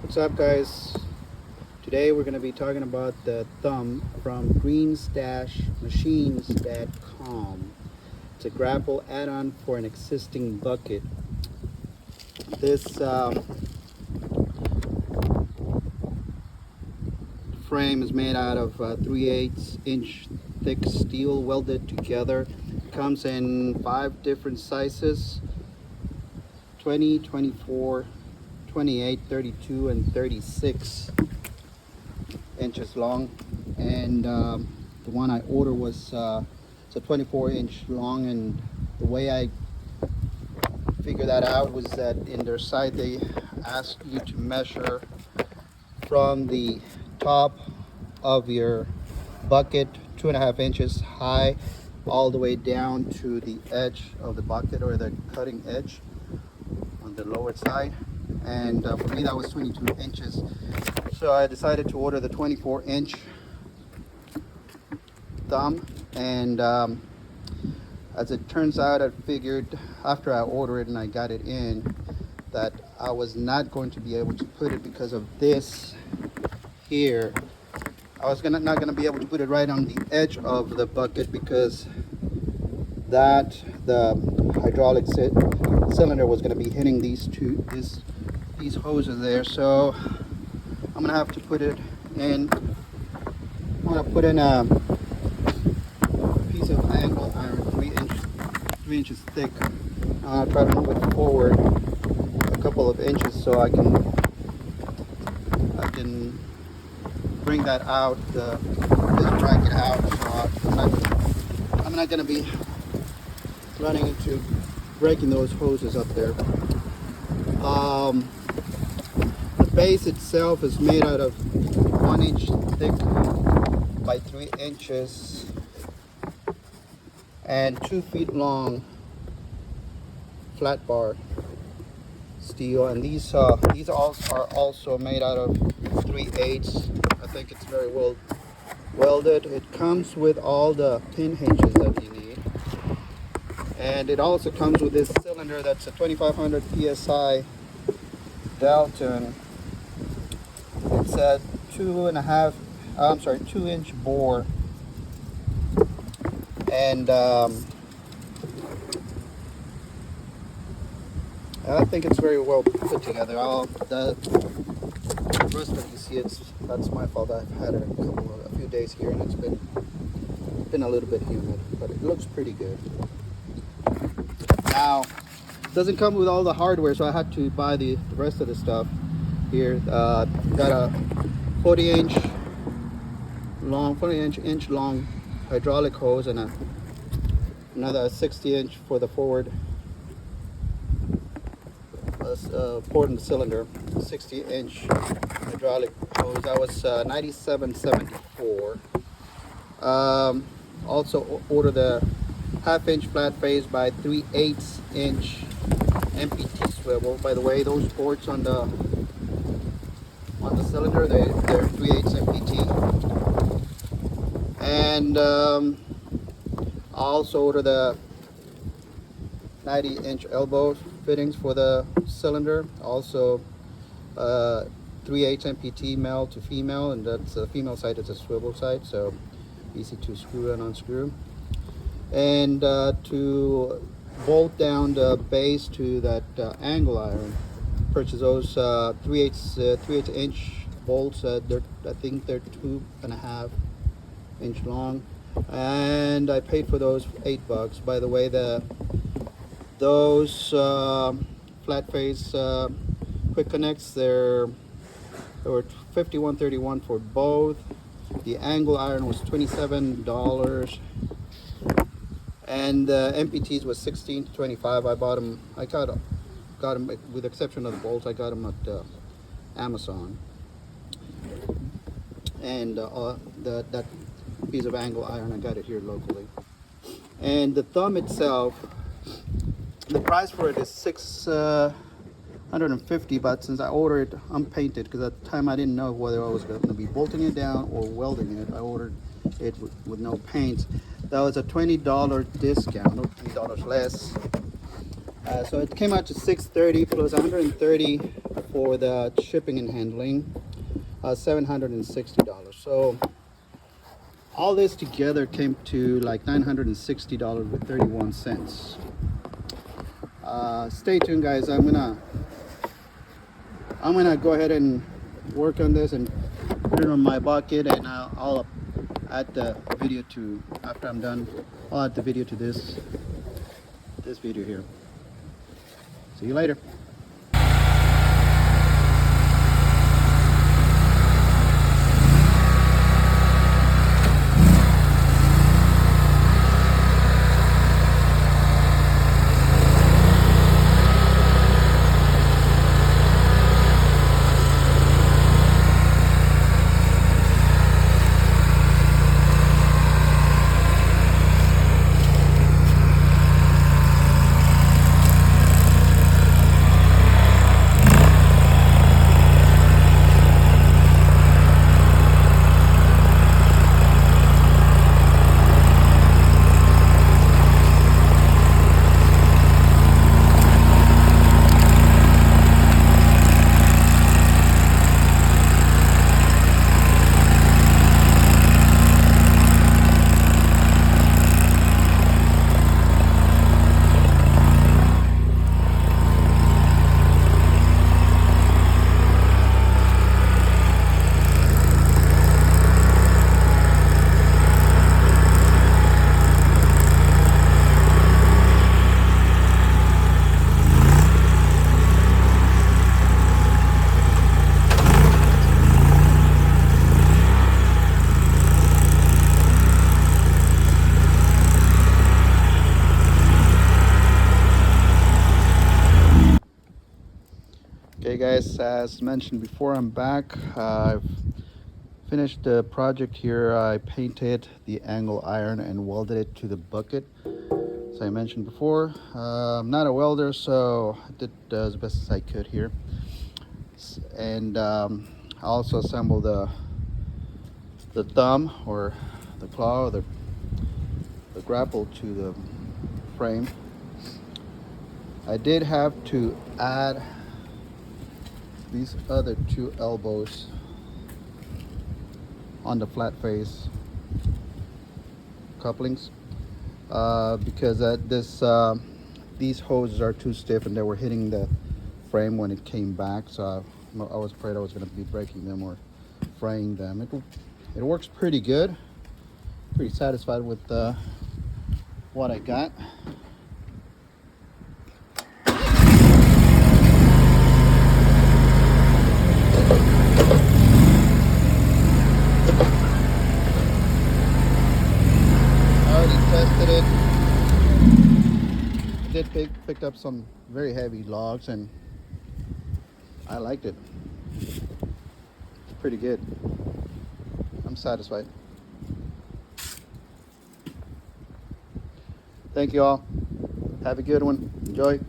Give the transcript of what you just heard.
What's up, guys? Today we're going to be talking about the thumb from greenstashmachines.com. It's a grapple add-on for an existing bucket. This frame is made out of 3/8 inch thick steel welded together. Comes in 5 different sizes: 20, 24, 28, 32, and 36 inches long. And the one I ordered was it's a 24-inch long, and the way I figured that out was that in their site they ask you to measure from the top of your bucket 2.5 inches high all the way down to the edge of the bucket, or the cutting edge on the lower side. And for me that was 22 inches, so I decided to order the 24-inch thumb. And as it turns out, I figured after I ordered it and I got it in that I was not going to be able to put it because of this here. I was not gonna be able to put it right on the edge of the bucket because the hydraulic cylinder was going to be hitting these hoses there. So I'm gonna have to put it in. I'm gonna put in a piece of angle iron, 3 inches thick. I'll try to move it forward a couple of inches so I can bring that out, this bracket out. So I'm not gonna be running into breaking those hoses up there. The base itself is made out of 1 inch thick by 3 inches and 2 feet long flat bar steel, and these are also made out of 3/8. I think it's very well welded. It comes with all the pin hinges that you need, and it also comes with this cylinder that's a 2500 psi Dalton. It's a 2-inch bore, and I think it's very well put together. The rest of it, you see, that's my fault. I've had it a few days here, and it's been a little bit humid, but it looks pretty good. Now, it doesn't come with all the hardware, so I had to buy the rest of the stuff here. Got a 40-inch long hydraulic hose, and another 60-inch for the forward port in the cylinder. 60-inch hydraulic hose. That was $97.74. Also ordered the 1/2-inch flat face by 3/8 inch MPT swivel. By the way, those ports on the cylinder, they're 3/8 MPT. And I also ordered the 90-inch elbow fittings for the cylinder. Also 3/8 MPT male to female, and that's the female side is a swivel side, so easy to screw and unscrew. And to bolt down the base to that angle iron, purchase those 3/8 inch bolts. I think they're 2.5 inch long, and I paid for those $8. By the way, those flat face quick connects, they were $51.31 for both. The angle iron was $27, and the MPTs was $16.25. I got them, with the exception of the bolts, I got them at Amazon. And that piece of angle iron, I got it here locally. And the thumb itself, the price for it is $650, but since I ordered it unpainted, because at the time I didn't know whether I was going to be bolting it down or welding it, I ordered it with no paint. That was a $20 discount, or $20 less. So it came out to $630 plus $130 for the shipping and handling, $760. So all this together came to like $960 with 31 cents. Stay tuned, guys. I'm gonna go ahead and work on this and put it on my bucket, and I'll add the video to, after I'm done, I'll add the video to this video here. See you later. Okay guys, as mentioned before, I'm back. I've finished the project here. I painted the angle iron and welded it to the bucket. As I mentioned before, I'm not a welder, so I did as best as I could here. And I also assembled the thumb or the claw or the grapple to the frame. I did have to add these other two elbows on the flat face couplings because these hoses are too stiff and they were hitting the frame when it came back, so I was afraid I was going to be breaking them or fraying them. It works pretty good. Pretty satisfied with what I got. Tested it. Picked up some very heavy logs and I liked it. It's pretty good. I'm satisfied. Thank you all. Have a good one. Enjoy.